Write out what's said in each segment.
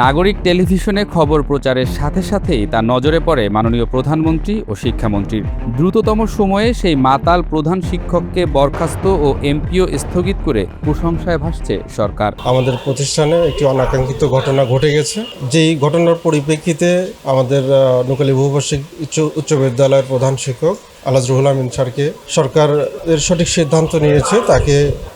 নাগরিক টেলিভিশনে খবর প্রচারের সাথে সাথেই তা নজরে পড়ে মাননীয় প্রধানমন্ত্রী ও শিক্ষামন্ত্রীর। দ্রুততম সময়ে সেই মাতাল প্রধান শিক্ষককে বরখাস্ত ও এমপিও স্থগিত করে প্রশংসায় ভাসছে সরকার। আমাদের প্রতিষ্ঠানে একটি অনাকাঙ্ক্ষিত ঘটনা ঘটে গেছে, যেই ঘটনার পরিপ্রেক্ষিতে আমাদের নোকালী বহুভাষিক উচ্চ বিদ্যালয়ের প্রধান শিক্ষক আলহাজ রুহুল আমিন স্যারকে সরকারের সঠিক সিদ্ধান্ত নিয়েছে, তাকে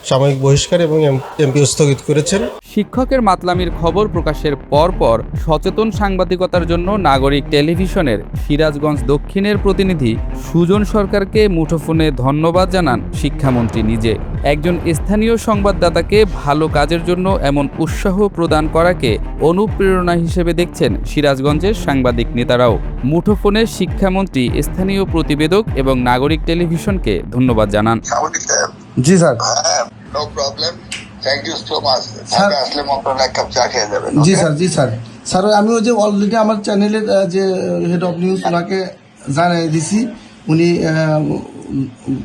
সাময়িক বহিষ্কার এবং এমপিও স্থগিত করেছেন। শিক্ষকের মাতলামির খবর প্রকাশের পরপর সচেতন সাংবাদিকতার জন্য নাগরিক টেলিভিশনের সিরাজগঞ্জ দক্ষিণের প্রতিনিধি সুজন সরকারকে মুঠোফোনে ধন্যবাদ জানান শিক্ষামন্ত্রী নিজে। একজন স্থানীয় সংবাদদাতাকে ভালো কাজের জন্য এমন উৎসাহ প্রদান করাকে অনুপ্রেরণা হিসেবে দেখছেন সিরাজগঞ্জের সাংবাদিক নেতারাও। মুঠোফোনে শিক্ষামন্ত্রী স্থানীয় প্রতিবেদক এবং নাগরিক টেলিভিশনকে ধন্যবাদ জানান। জি sir, no problem, thank you so much. Dhaka আসলে মন্ত্রণালয় এক কাপ চা খেয়ে যাবেন। জি স্যার, জি স্যার। স্যার আমি ওই যে অলরেডি আমার চ্যানেলের যে হেড অফ নিউজ ওনাকে জানিয়ে দিছি, উনি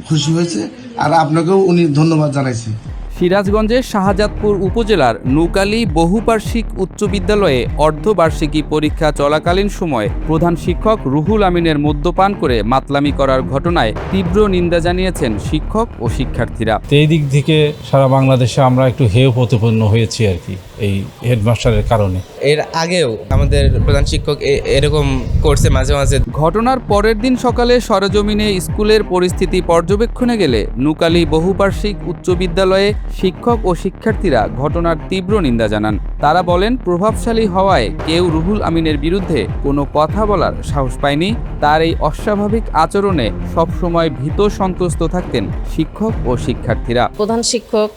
খুশি হয়েছে, আর আপনাকেও উনি ধন্যবাদ জানাইছে। সিরাজগঞ্জের শাহজাদপুর উপজেলার নুকালী বহুবার্ষিক উচ্চ বিদ্যালয়ে অর্ধবার্ষিকী পরীক্ষা চলাকালীন সময় প্রধান শিক্ষক রুহুল আমিনের মদ্যপান করে মাতলামি করার ঘটনায় তীব্র নিন্দা জানিয়েছেন শিক্ষক ও শিক্ষার্থীরা। এই দিক থেকে সারা বাংলাদেশে আমরা একটু হেয় প্রতিপন্ন হয়েছি আর কি, এই হেডমাস্টারের কারণে। এর আগেও আমাদের প্রধান শিক্ষক এরকম করছে মাঝে মাঝে। ঘটনার পরের দিন সকালে সরেজমিনে স্কুলের পরিস্থিতি পর্যবেক্ষণে গেলে নুকালী বহুবার্ষিক উচ্চ বিদ্যালয়ে শিক্ষক ও শিক্ষার্থীরা ঘটনার তীব্র নিন্দা জানান। তারা বলেন, প্রভাবশালী হওয়ায় কেউ রুহুল আমিনের বিরুদ্ধে কোনো কথা বলার সাহস পায়নি। তার এই অস্বাভাবিক আচরণে সবসময় ভীত সন্ত্রস্ত থাকতেন শিক্ষক ও শিক্ষার্থীরা। প্রধান শিক্ষক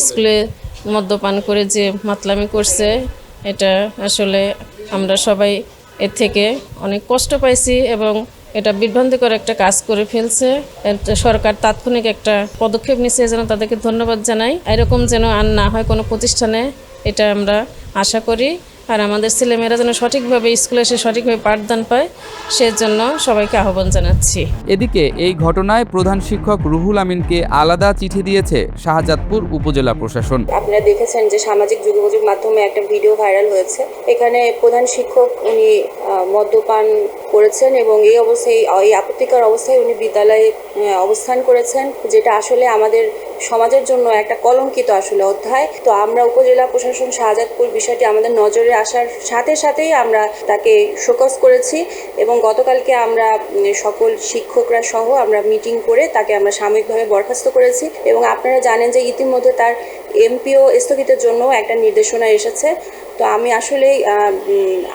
স্কুলে মদ্যপান করে যে মাতলামি করছে, এটা আসলে আমরা সবাই এর থেকে অনেক কষ্ট পাইছি এবং এটা বিভ্রান্তিকর একটা কাজ করে ফেলছে। সরকার তাৎক্ষণিক একটা পদক্ষেপ নিচ্ছে, যেন তাদেরকে ধন্যবাদ জানাই। এরকম যেন আর না হয় কোনো প্রতিষ্ঠানে, এটা আমরা আশা করি। আর আমাদের ছেলেমেয়েরা যেন সঠিকভাবে স্কুলে এসে সঠিকভাবে পাঠদান পায়, সেজন্য সবাইকে আহ্বান জানাচ্ছি। এদিকে এই ঘটনায় প্রধান শিক্ষক রুহুল আমিনকে আলাদা চিঠি দিয়েছে শাহজাদপুর উপজেলা প্রশাসন। আপনারা দেখেছেন যে সামাজিক যোগাযোগ মাধ্যমে একটা ভিডিও ভাইরাল হয়েছে। এখানে প্রধান শিক্ষক উনি মদ্যপান করেছেন এবং এই অবস্থায়, এই আপত্তিকর অবস্থায় উনি বিদ্যালয়ে অবস্থান করেছেন, যেটা আসলে আমাদের সমাজের জন্য একটা কলঙ্কিত আসলে অধ্যায়। তো আমরা উপজেলা প্রশাসন শাহজাদপুর বিষয়টি আমাদের নজরে আসার সাথে সাথেই আমরা তাকে শোকজ করেছি এবং গতকালকে আমরা সকল শিক্ষকরা সহ আমরা মিটিং করে তাকে আমরা সাময়িকভাবে বরখাস্ত করেছি এবং আপনারা জানেন যে ইতিমধ্যে তার এমপিও স্থগিতের জন্য একটা নির্দেশনা এসেছে। তো আমি আসলে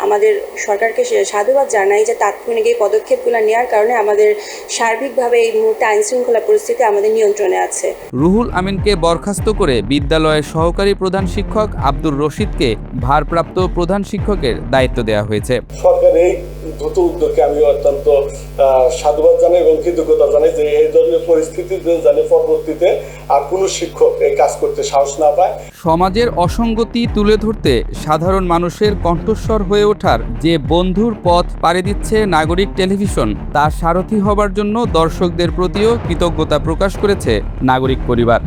আমাদের সরকারকে সাধুবাদ জানাই যে তাৎক্ষণিক এই পদক্ষেপগুলো নেওয়ার কারণে আমাদের সার্বিকভাবে এই মুহূর্তে আইনশৃঙ্খলা পরিস্থিতি আমাদের নিয়ন্ত্রণে আছে। রুহুল আমিনকে বরখাস্ত করে বিদ্যালয়ের সহকারী প্রধান শিক্ষক আব্দুর রশিদকে ভারপ্রাপ্ত প্রধান শিক্ষকের দায়িত্ব দেওয়া হয়েছে। সরকার এই দ্রুত উদ্যোগকে আমি অত্যন্ত সাধুবাদ জানাই এবং কৃতজ্ঞতা জানাই যে এই ধরনের পরিস্থিতিতে জানে পরবর্তীতে আর কোনো শিক্ষক এই কাজ করতে সাহস না পায়। সমাজের অসঙ্গতি তুলে ধরতে সাধারণ মানুষের কণ্ঠস্বর হয়ে ওঠার যে বন্ধুর পথ পাড়ি দিচ্ছে নাগরিক টেলিভিশন, তার সারথি হবার জন্য দর্শকদের প্রতিও কৃতজ্ঞতা প্রকাশ করেছে নাগরিক পরিবার।